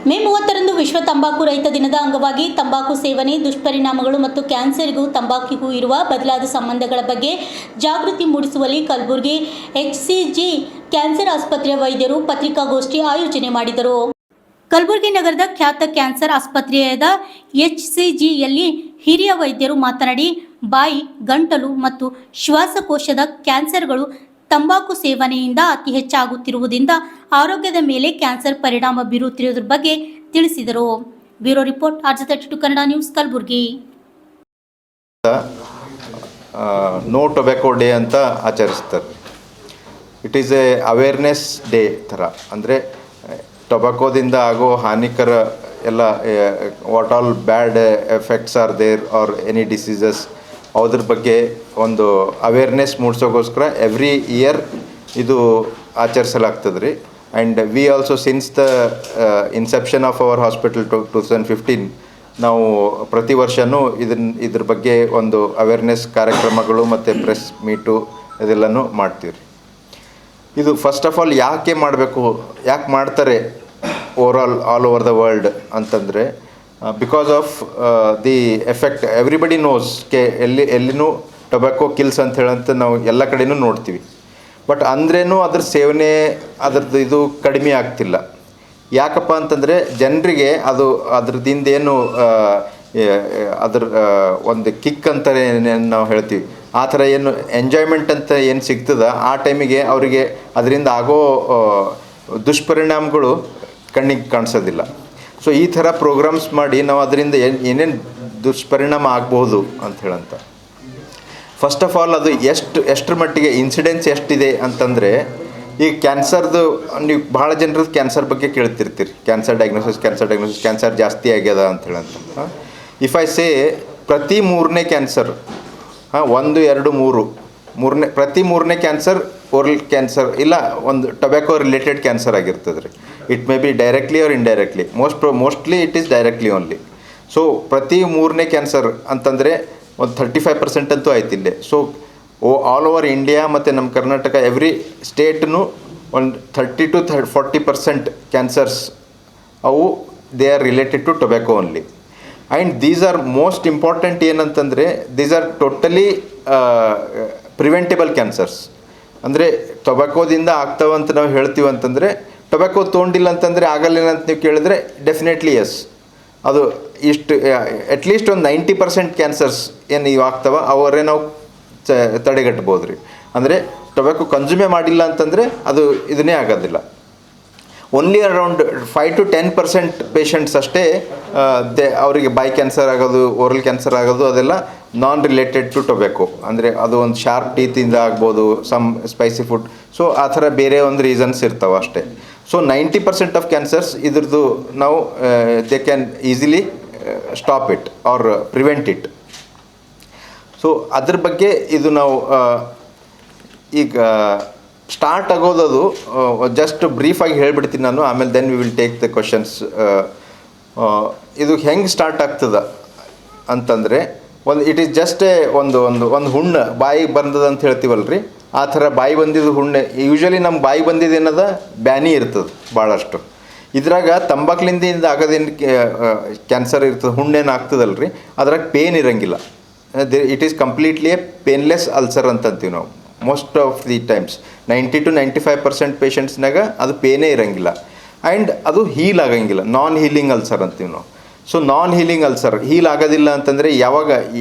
ಮೇ 30ರಂದು ವಿಶ್ವ ತಂಬಾಕು ರಹಿತ ದಿನದ ಅಂಗವಾಗಿ ತಂಬಾಕು ಸೇವನೆ ದುಷ್ಪರಿಣಾಮಗಳು ಮತ್ತು ಕ್ಯಾನ್ಸರ್ಗೂ ತಂಬಾಕಿಗೂ ಇರುವ ಬದಲಾದ ಸಂಬಂಧಗಳ ಬಗ್ಗೆ ಜಾಗೃತಿ ಮೂಡಿಸುವಲ್ಲಿ ಕಲಬುರಗಿ HCG ಕ್ಯಾನ್ಸರ್ ಆಸ್ಪತ್ರೆಯ ವೈದ್ಯರು ಪತ್ರಿಕಾಗೋಷ್ಠಿ ಆಯೋಜನೆ ಮಾಡಿದರು. ಕಲಬುರಗಿ ನಗರದ ಖ್ಯಾತ ಕ್ಯಾನ್ಸರ್ ಆಸ್ಪತ್ರೆಯಾದ HCGಯಲ್ಲಿ ಹಿರಿಯ ವೈದ್ಯರು ಮಾತನಾಡಿ, ಬಾಯಿ, ಗಂಟಲು ಮತ್ತು ಶ್ವಾಸಕೋಶದ ಕ್ಯಾನ್ಸರ್ಗಳು ತಂಬಾಕು ಸೇವನೆಯಿಂದ ಅತಿ ಹೆಚ್ಚಾಗುತ್ತಿರುವುದರಿಂದ ಆರೋಗ್ಯದ ಮೇಲೆ ಕ್ಯಾನ್ಸರ್ ಪರಿಣಾಮ ಬೀರುತ್ತಿರುವುದರ ಬಗ್ಗೆ ತಿಳಿಸಿದರು. Bureau report RJ32 Kannada news Kalaburagi. No tobacco day ಅಂತ ಆಚರಿಸ್ತಾರೆ. It is a awareness day ಥರ. ಅಂದರೆ ಟೊಬ್ಯಾಕೋದಿಂದ ಆಗೋ ಹಾನಿಕರ ಎಲ್ಲ what all bad effects are there are any diseases ಅದ್ರ ಬಗ್ಗೆ ಒಂದು ಅವೇರ್ನೆಸ್ ಮೂಡಿಸೋಗೋಸ್ಕರ ಎವ್ರಿ ಇಯರ್ ಇದು ಆಚರಿಸಲಾಗ್ತದೆ ರೀ. And we also since the inception of our hospital 2015 ನಾವು ಪ್ರತಿ ವರ್ಷವೂ ಇದ್ರ ಬಗ್ಗೆ ಒಂದು ಅವೇರ್ನೆಸ್ ಕಾರ್ಯಕ್ರಮಗಳು ಮತ್ತು ಪ್ರೆಸ್ ಮೀಟು ಇದೆಲ್ಲನೂ ಮಾಡ್ತೀವಿ ರೀ. ಇದು ಫಸ್ಟ್ ಆಫ್ ಆಲ್ ಯಾಕೆ ಮಾಡಬೇಕು, ಯಾಕೆ ಮಾಡ್ತಾರೆ ಆಲ್ ಓವರ್ ದ ವರ್ಲ್ಡ್ ಅಂತಂದರೆ, because of the effect everybody knows ಎಲ್ಲಿನೂ ಟೊಬ್ಯಾಕೋ ಕಿಲ್ಸ್ ಅಂತ ಹೇಳಂತ ನಾವು ಎಲ್ಲ ಕಡೆಯೂ ನೋಡ್ತೀವಿ. ಬಟ್ ಅಂದ್ರೇನು ಅದ್ರ ಸೇವನೆ ಅದ್ರದ್ದು ಇದು ಕಡಿಮೆ ಆಗ್ತಿಲ್ಲ. ಯಾಕಪ್ಪ ಅಂತಂದರೆ ಜನರಿಗೆ ಅದ್ರದ್ದೇನು ಅದ್ರ ಒಂದು ಕಿಕ್ ಅಂತಾರೆ ನಾವು ಹೇಳ್ತೀವಿ, ಆ ಥರ ಏನು ಎಂಜಾಯ್ಮೆಂಟ್ ಅಂತ ಏನು ಸಿಗ್ತದೆ ಆ ಟೈಮಿಗೆ ಅವರಿಗೆ ಅದರಿಂದ ಆಗೋ ದುಷ್ಪರಿಣಾಮಗಳು ಕಣ್ಣಿಗೆ ಕಾಣಿಸೋದಿಲ್ಲ. ಸೊ ಈ ಥರ ಪ್ರೋಗ್ರಾಮ್ಸ್ ಮಾಡಿ ನಾವು ಅದರಿಂದ ಏನೇನು ದುಷ್ಪರಿಣಾಮ ಆಗ್ಬೋದು ಅಂತ ಹೇಳಂತ. ಫಸ್ಟ್ ಆಫ್ ಆಲ್ ಅದು ಎಷ್ಟರ ಮಟ್ಟಿಗೆ ಇನ್ಸಿಡೆನ್ಸ್ ಎಷ್ಟಿದೆ ಅಂತಂದರೆ, ಈಗ ಕ್ಯಾನ್ಸರ್ದು ನೀವು ಭಾಳ ಜನರದ್ದು ಕ್ಯಾನ್ಸರ್ ಬಗ್ಗೆ ಕೇಳ್ತಿರ್ತೀರಿ. ಕ್ಯಾನ್ಸರ್ ಕ್ಯಾನ್ಸರ್ ಜಾಸ್ತಿ ಆಗ್ಯದ ಅಂತ ಹೇಳಂತ. ಇಫ್ ಐ ಸೇ ಪ್ರತಿ ಮೂರನೇ ಕ್ಯಾನ್ಸರ್, 1, 2, 3 ಪ್ರತಿ ಮೂರನೇ ಕ್ಯಾನ್ಸರ್ ಓರಲ್ ಕ್ಯಾನ್ಸರ್ ಇಲ್ಲ ಒಂದು ಟೊಬ್ಯಾಕೋ ರಿಲೇಟೆಡ್ ಕ್ಯಾನ್ಸರ್ ಆಗಿರ್ತದೆ ರೀ. It may be directly R indirectly, mostly it is directly only. So ಪ್ರತಿ ಮೂರನೇ ಕ್ಯಾನ್ಸರ್ ಅಂತಂದರೆ ಒಂದು 35% ಅಂತೂ ಆಯ್ತು ಇಲ್ಲೇ. ಸೊ ಆಲ್ ಓವರ್ ಇಂಡಿಯಾ ಮತ್ತು ನಮ್ಮ ಕರ್ನಾಟಕ ಎವ್ರಿ ಸ್ಟೇಟ್ನು ಒಂದು 30 to 40% ಕ್ಯಾನ್ಸರ್ಸ್ ಅವು they are related to tobacco only. And these are most important ಏನಂತಂದರೆ these are totally preventable cancers. ಅಂದರೆ ಟೊಬ್ಯಾಕೋದಿಂದ ಆಗ್ತಾವಂತ ನಾವು ಹೇಳ್ತೀವಿ ಅಂತಂದರೆ, ಟೊಬ್ಯಾಕೋ ತೊಗೊಂಡಿಲ್ಲ ಅಂತಂದರೆ ಆಗಲ್ಲೇನಂತ ನೀವು ಕೇಳಿದ್ರೆ ಡೆಫಿನೆಟ್ಲಿ ಎಸ್. ಅದು ಇಷ್ಟು ಅಟ್ಲೀಸ್ಟ್ ಒಂದು 90% ಕ್ಯಾನ್ಸರ್ಸ್ ಏನು ಇವು ಆಗ್ತವೆ ಅವರೇ ನಾವು ತಡೆಗಟ್ಬೋದು ರೀ. ಅಂದರೆ ಟೊಬ್ಯಾಕೋ ಕನ್ಸ್ಯೂಮೇ ಮಾಡಿಲ್ಲ ಅಂತಂದರೆ ಅದು ಇದನ್ನೇ ಆಗೋದಿಲ್ಲ. ಓನ್ಲಿ ಅರೌಂಡ್ 5 to 10% ಪೇಷಂಟ್ಸ್ ಅಷ್ಟೇ ಅವರಿಗೆ ಬಾಯ್ ಕ್ಯಾನ್ಸರ್ ಆಗೋದು, ಓರಲ್ ಕ್ಯಾನ್ಸರ್ ಆಗೋದು ಅದೆಲ್ಲ ನಾನ್ ರಿಲೇಟೆಡ್ ಟು ಟೊಬ್ಯಾಕೋ. ಅಂದರೆ ಅದು ಒಂದು ಶಾರ್ಪ್ ಟೀತಿಂದ ಆಗ್ಬೋದು, ಸಮ್ ಸ್ಪೈಸಿ ಫುಡ್, ಸೊ ಆ ಥರ ಬೇರೆ ಒಂದು ರೀಸನ್ಸ್ ಇರ್ತಾವೆ ಅಷ್ಟೇ. ಸೊ 90% ಆಫ್ ಕ್ಯಾನ್ಸರ್ಸ್ ಇದ್ರದ್ದು ನಾವು they can easily stop it or prevent it. So ಅದ್ರ ಬಗ್ಗೆ ಇದು ನಾವು ಈಗ ಸ್ಟಾರ್ಟ್ ಆಗೋದದು ಜಸ್ಟ್ ಬ್ರೀಫಾಗಿ ಹೇಳ್ಬಿಡ್ತೀನಿ ನಾನು, ಆಮೇಲೆ then we will take the questions. ಇದು ಹೆಂಗೆ ಸ್ಟಾರ್ಟ್ ಆಗ್ತದೆ ಅಂತಂದರೆ, ಇಟ್ ಈಸ್ ಜಸ್ಟ್ ಒಂದು ಹುಣ್ಣು ಬಾಯಿ ಬಂದದ ಅಂತ ಹೇಳ್ತೀವಲ್ಲ ರೀ, ಆ ಥರ ಬಾಯಿ ಬಂದಿದ್ದು ಹುಣ್ಣೆ. ಯೂಶ್ವಲಿ ನಮ್ಮ ಬಾಯಿ ಬಂದಿದ್ದು ಏನದ ಬ್ಯಾನಿ ಇರ್ತದೆ ಭಾಳಷ್ಟು. ಇದ್ರಾಗ ತಂಬಾಕ್ಲಿಂದ ಆಗೋದೇನು ಕ್ಯಾನ್ಸರ್ ಇರ್ತದೆ, ಹುಣ್ಣೇನು ಆಗ್ತದಲ್ಲ ರೀ, ಅದ್ರಾಗ ಪೇನ್ ಇರೋಂಗಿಲ್ಲ. It is completely a painless ulcer ಅಂತಂತೀವಿ ನಾವು. Most of the times 90 to 95% ಪೇಷಂಟ್ಸ್ನಾಗ ಅದು ಪೇನೇ ಇರೋಂಗಿಲ್ಲ. ಆ್ಯಂಡ್ ಅದು ಹೀಲ್ ಆಗಂಗಿಲ್ಲ, ನಾನ್ ಹೀಲಿಂಗ್ ಅಲ್ಸರ್ ಅಂತೀವಿ ನಾವು. So non healing ulcer heal ಆಗೋದಿಲ್ಲ ಅಂತಂದರೆ ಯಾವಾಗ,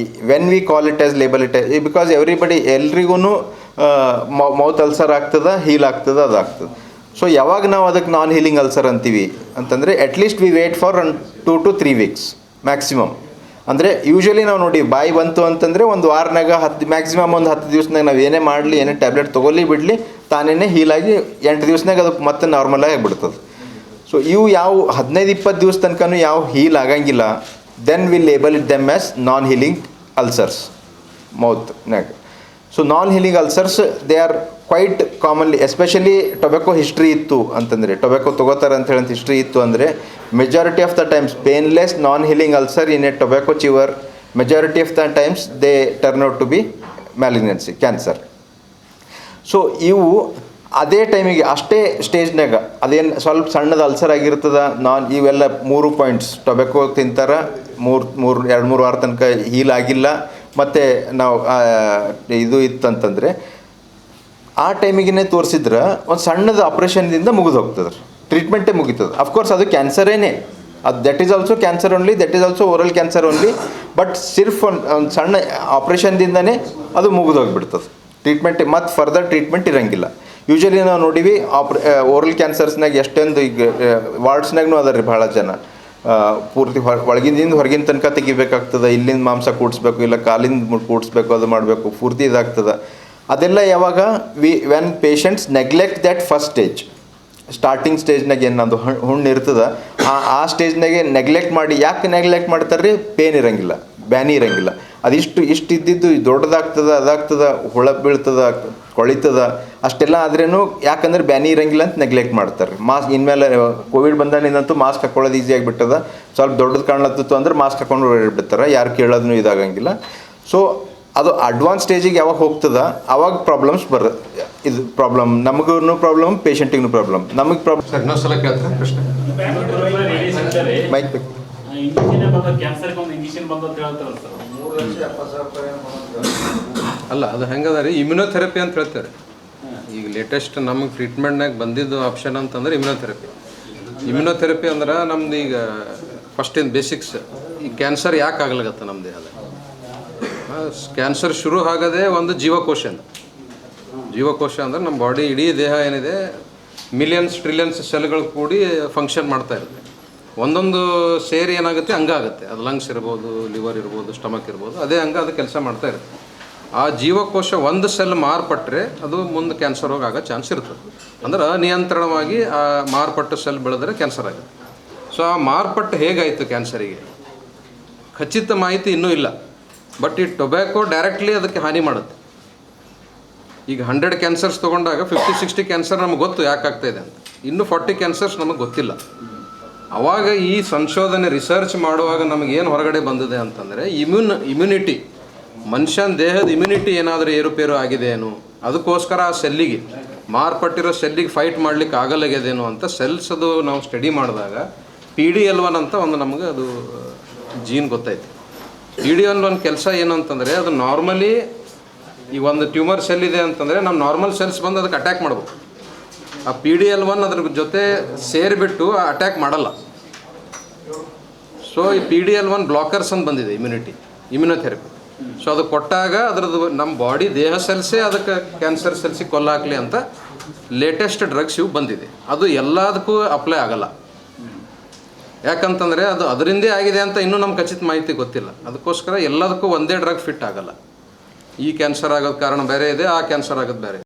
when we call it as label it as, because ಎಲ್ರಿಗೂ ಮೌತ್ ಅಲ್ಸರ್ ಆಗ್ತದೆ, ಹೀಲ್ ಆಗ್ತದೆ, ಅದಾಗ್ತದೆ. ಸೊ ಯಾವಾಗ ನಾವು ಅದಕ್ಕೆ ನಾನ್ ಹೀಲಿಂಗ್ ಅಲ್ಸರ್ ಅಂತೀವಿ ಅಂತಂದರೆ at least we wait for 2 to 3 weeks maximum. ಅಂದರೆ ಯೂಶ್ವಲಿ ನಾವು ನೋಡಿ ಬಾಯಿ ಬಂತು ಅಂತಂದರೆ ಒಂದು ವಾರನಾಗ ಮ್ಯಾಕ್ಸಿಮಮ್ ಒಂದು 10 ದಿವಸನಾಗ ನಾವು ಏನೇ ಮಾಡಲಿ, ಏನೇ ಟ್ಯಾಬ್ಲೆಟ್ ತೊಗೊಳ್ಳಿ ಬಿಡಲಿ, ತಾನೇ ಹೀಲಾಗಿ 8 ದಿವಸನಾಗ ಅದು ಮತ್ತೆ ನಾರ್ಮಲಾಗಿ ಆಗಿಬಿಡ್ತದೆ. ಸೊ ಇವು ಯಾವ 15-20 ದಿವಸ ತನಕ ಯಾವ ಹೀಲ್ ಆಗಂಗಿಲ್ಲ, then we label it them as non healing ulcers ಮೌತ್ನಾಗ. So non healing ulcers they are quite commonly, especially tobacco history ಇತ್ತು ಅಂತಂದರೆ, ಟೊಬ್ಯಾಕೋ ತೊಗೋತಾರೆ ಅಂತ ಹೇಳಂತ ಹಿಸ್ಟ್ರಿ ಇತ್ತು ಅಂದರೆ, majority of the times painless non healing ulcer in a tobacco chewer, majority of the times they turn out to be malignancy, cancer. So ಇವು ಅದೇ ಟೈಮಿಗೆ ಅಷ್ಟೇ ಸ್ಟೇಜ್ನಾಗ ಅದೇನು ಸ್ವಲ್ಪ ಸಣ್ಣದು ಅಲ್ಸರ್ ಆಗಿರ್ತದೆ. ಇವೆಲ್ಲ 3 ಪಾಯಿಂಟ್ಸ್ ಟೊಬ್ಯಾಕೋ ತಿಂತಾರೆ, 2-3 ವಾರ ತನಕ ಹೀಲ್ ಆಗಿಲ್ಲ, ಮತ್ತು ನಾವು ಇದು ಇತ್ತಂತಂದರೆ ಆ ಟೈಮಿಗೆ ತೋರಿಸಿದ್ರೆ ಒಂದು ಸಣ್ಣದು ಆಪ್ರೇಷನ್ದಿಂದ ಮುಗಿದು ಹೋಗ್ತದೆ, ಟ್ರೀಟ್ಮೆಂಟೇ ಮುಗೀತದೆ. ಅಫ್ಕೋರ್ಸ್ ಅದು ಕ್ಯಾನ್ಸರೇನೇ, ಅದು that is also cancer only, that is also oral cancer only. But ಸಿರ್ಫ್ ಒಂದು ಸಣ್ಣ ಆಪ್ರೇಷನ್ದಿಂದನೇ ಅದು ಮುಗಿದು ಹೋಗಿಬಿಡ್ತದೆ. ಟ್ರೀಟ್ಮೆಂಟ್ ಮತ್ತು ಫರ್ದರ್ ಟ್ರೀಟ್ಮೆಂಟ್ ಇರೋಂಗಿಲ್ಲ. ಯೂಶ್ವಲಿ ನಾವು ನೋಡೀವಿ ಓರಲ್ ಕ್ಯಾನ್ಸರ್ಸ್ನಾಗ ಎಷ್ಟೊಂದು ಈಗ ವಾರ್ಡ್ಸ್ನಾಗೂ ಅದ ರೀ ಭಾಳ ಜನ ಪೂರ್ತಿ ಒಳಗಿಂದ ಹೊರಗಿನ ತನಕ ತೆಗಿಬೇಕಾಗ್ತದೆ, ಇಲ್ಲಿಂದ ಮಾಂಸ ಕೂಡಿಸ್ಬೇಕು, ಇಲ್ಲ ಕಾಲಿಂದ ಕೂಡಿಸ್ಬೇಕು, ಅದು ಮಾಡಬೇಕು, ಪೂರ್ತಿ ಇದಾಗ್ತದೆ. ಅದೆಲ್ಲ ಯಾವಾಗ when patients neglect that first stage, starting ಸ್ಟೇಜ್ನಾಗ ಏನದು ಹುಣ್ಣು ಇರ್ತದೆ, ಆ ಸ್ಟೇಜ್ನಾಗೆ ನೆಗ್ಲೆಕ್ಟ್ ಮಾಡಿ. ಯಾಕೆ ನೆಗ್ಲೆಕ್ಟ್ ಮಾಡ್ತಾರೆ ರೀ? ಪೇನ್ ಇರೋಂಗಿಲ್ಲ, ಬ್ಯಾನಿ ಇರೋಂಗಿಲ್ಲ. ಇಷ್ಟು ಇದ್ದಿದ್ದು ದೊಡ್ಡದಾಗ್ತದೆ, ಅದಾಗ್ತದೆ, ಹುಳ ಬೀಳ್ತದೆ, ಕೊಳಿತದ, ಅಷ್ಟೆಲ್ಲ ಆದ್ರೂ ಯಾಕಂದ್ರೆ ಬ್ಯಾನಿ ಇರೋಂಗಿಲ್ಲ ಅಂತ ನೆಗ್ಲೆಕ್ಟ್ ಮಾಡ್ತಾರೆ. ಮಾಸ್ಕ್ ಇನ್ಮೇಲೆ ಕೋವಿಡ್ ಬಂದಾನಿಂದಂತೂ ಮಾಸ್ಕ್ ಹಾಕೊಳ್ಳೋದು ಈಸಿ ಆಗಿಬಿಟ್ಟದ. ಸ್ವಲ್ಪ ದೊಡ್ಡದು ಕಾಣ್ಲತ್ತಿತ್ತು ಅಂದ್ರೆ ಮಾಸ್ಕ್ ಹಾಕೊಂಡು ಬಿಡ್ತಾರೆ, ಯಾರು ಕೇಳೋದನ್ನು ಇದಾಗಂಗಿಲ್ಲ. ಸೊ ಅದು ಅಡ್ವಾನ್ಸ್ ಸ್ಟೇಜಿಗೆ ಯಾವಾಗ ಹೋಗ್ತದೆ ಆವಾಗ ಪ್ರಾಬ್ಲಮ್ಸ್ ಇದು ಪ್ರಾಬ್ಲಮ್, ನಮಗೂ ಪ್ರಾಬ್ಲಮ್, ಪೇಷಂಟಿಗೂ ಪ್ರಾಬ್ಲಮ್, ನಮಗೆ ಪ್ರಾಬ್ಲಮ್. ಸರ್ ಇನ್ನೊಂದು ಸಲ ಕೇಳ್ತಾರೆ ಪ್ರಶ್ನೆ. ಮೈಕ್ ಬೇಕು. ಅಲ್ಲ, ಅದು ಹೆಂಗದ ರೀ, ಇಮ್ಯುನೋಥೆರಪಿ ಅಂತ ಹೇಳ್ತಾರೆ. ಈಗ ಲೇಟೆಸ್ಟ್ ನಮಗೆ ಟ್ರೀಟ್ಮೆಂಟ್ನಾಗ ಬಂದಿದ್ದು ಆಪ್ಷನ್ ಅಂತಂದ್ರೆ ಇಮ್ಯುನೋಥೆರಪಿ ಅಂದ್ರೆ ನಮ್ದು ಈಗ ಫಸ್ಟ್ ಇನ್ ಬೇಸಿಕ್ಸ್, ಈ ಕ್ಯಾನ್ಸರ್ ಯಾಕೆ ಆಗ್ಲಾಗತ್ತೆ ನಮ್ಮ ದೇಹದ. ಕ್ಯಾನ್ಸರ್ ಶುರು ಆಗೋದೇ ಒಂದು ಜೀವಕೋಶ ಅಂದ್ರೆ ನಮ್ಮ ಬಾಡಿ ಇಡೀ ದೇಹ ಏನಿದೆ ಮಿಲಿಯನ್ಸ್ ಟ್ರಿಲಿಯನ್ಸ್ ಸೆಲ್ಗಳು ಕೂಡಿ ಫಂಕ್ಷನ್ ಮಾಡ್ತಾ ಇರುತ್ತೆ. ಒಂದೊಂದು ಸೇರಿ ಏನಾಗುತ್ತೆ ಅಂಗ ಆಗುತ್ತೆ. ಅದು ಲಂಗ್ಸ್ ಇರ್ಬೋದು, ಲಿವರ್ ಇರ್ಬೋದು, ಸ್ಟಮಕ್ ಇರ್ಬೋದು, ಅದೇ ಅಂಗ ಅದು ಕೆಲಸ ಮಾಡ್ತಾ ಇರುತ್ತೆ. ಆ ಜೀವಕೋಶ ಒಂದು ಸೆಲ್ ಮಾರ್ಪಟ್ಟರೆ ಅದು ಮುಂದೆ ಕ್ಯಾನ್ಸರ್ ರೋಗ ಆಗೋ ಚಾನ್ಸ್ ಇರ್ತದೆ. ಅಂದ್ರೆ ಅನಿಯಂತ್ರಣವಾಗಿ ಆ ಮಾರ್ಪಟ್ಟ ಸೆಲ್ ಬೆಳೆದ್ರೆ ಕ್ಯಾನ್ಸರ್ ಆಗುತ್ತೆ. ಸೊ ಆ ಮಾರ್ಪಟ್ಟು ಹೇಗಾಯಿತು ಕ್ಯಾನ್ಸರಿಗೆ ಖಚಿತ ಮಾಹಿತಿ ಇನ್ನೂ ಇಲ್ಲ. ಬಟ್ ಈ ಟೊಬ್ಯಾಕೋ ಡೈರೆಕ್ಟ್ಲಿ ಅದಕ್ಕೆ ಹಾನಿ ಮಾಡುತ್ತೆ. ಈಗ 100 ಕ್ಯಾನ್ಸರ್ಸ್ ತೊಗೊಂಡಾಗ 50-60 ಕ್ಯಾನ್ಸರ್ ನಮಗೆ ಗೊತ್ತು ಯಾಕಾಗ್ತಾಯಿದೆ ಅಂತ, ಇನ್ನೂ 40 ಕ್ಯಾನ್ಸರ್ಸ್ ನಮಗೆ ಗೊತ್ತಿಲ್ಲ. ಆವಾಗ ಈ ಸಂಶೋಧನೆ ರಿಸರ್ಚ್ ಮಾಡುವಾಗ ನಮಗೇನು ಹೊರಗಡೆ ಬಂದಿದೆ ಅಂತಂದರೆ ಇಮ್ಯುನಿಟಿ, ಮನುಷ್ಯನ ದೇಹದ ಇಮ್ಯುನಿಟಿ ಏನಾದರೂ ಏರುಪೇರು ಆಗಿದೆಯೇನು, ಅದಕ್ಕೋಸ್ಕರ ಆ ಸೆಲ್ಲಿಗೆ ಮಾರ್ಪಟ್ಟಿರೋ ಸೆಲ್ಲಿಗೆ ಫೈಟ್ ಮಾಡಲಿಕ್ಕೆ ಆಗಲಾಗ್ಯದೇನು ಅಂತ ಸೆಲ್ಸ್ ಅದು ನಾವು ಸ್ಟಡಿ ಮಾಡಿದಾಗ PD-L1 ಅಂತ ಒಂದು ನಮಗೆ ಅದು ಜೀನ್ ಗೊತ್ತಾಯ್ತು. PD-L1 ಕೆಲಸ ಏನು ಅಂತಂದರೆ ಅದು ನಾರ್ಮಲಿ ಈ ಒಂದು ಟ್ಯೂಮರ್ ಸೆಲ್ ಇದೆ ಅಂತಂದರೆ ನಮ್ಮ ನಾರ್ಮಲ್ ಸೆಲ್ಸ್ ಬಂದು ಅದಕ್ಕೆ ಅಟ್ಯಾಕ್ ಮಾಡ್ಬೇಕು. ಆ PD-L1 ಅದ್ರ ಜೊತೆ ಸೇರಿಬಿಟ್ಟು ಅಟ್ಯಾಕ್ ಮಾಡಲ್ಲ. ಸೊ ಈ PD-L1 ಬ್ಲಾಕರ್ಸ್ ಅಂತ ಬಂದಿದೆ ಇಮ್ಯುನೋಥೆರಪಿ. ಸೊ ಅದು ಕೊಟ್ಟಾಗ ಅದರದ್ದು ನಮ್ಮ ಬಾಡಿ ದೇಹ ಸೆಲ್ಸೇ ಅದಕ್ಕೆ ಕ್ಯಾನ್ಸರ್ ಸೆಲ್ಸಿಗೆ ಕೊಲ್ಲಾಕಲಿ ಅಂತ ಲೇಟೆಸ್ಟ್ ಡ್ರಗ್ಸ್ ಇವು ಬಂದಿದೆ. ಅದು ಎಲ್ಲದಕ್ಕೂ ಅಪ್ಲೈ ಆಗಲ್ಲ. ಯಾಕಂತಂದರೆ ಅದು ಅದರಿಂದೇ ಆಗಿದೆ ಅಂತ ಇನ್ನೂ ನಮ್ಗೆ ಖಚಿತ ಮಾಹಿತಿ ಗೊತ್ತಿಲ್ಲ. ಅದಕ್ಕೋಸ್ಕರ ಎಲ್ಲದಕ್ಕೂ ಒಂದೇ ಡ್ರಗ್ ಫಿಟ್ ಆಗಲ್ಲ. ಈ ಕ್ಯಾನ್ಸರ್ ಆಗೋದು ಕಾರಣ ಬೇರೆ ಇದೆ, ಆ ಕ್ಯಾನ್ಸರ್ ಆಗೋದು ಬೇರೆ.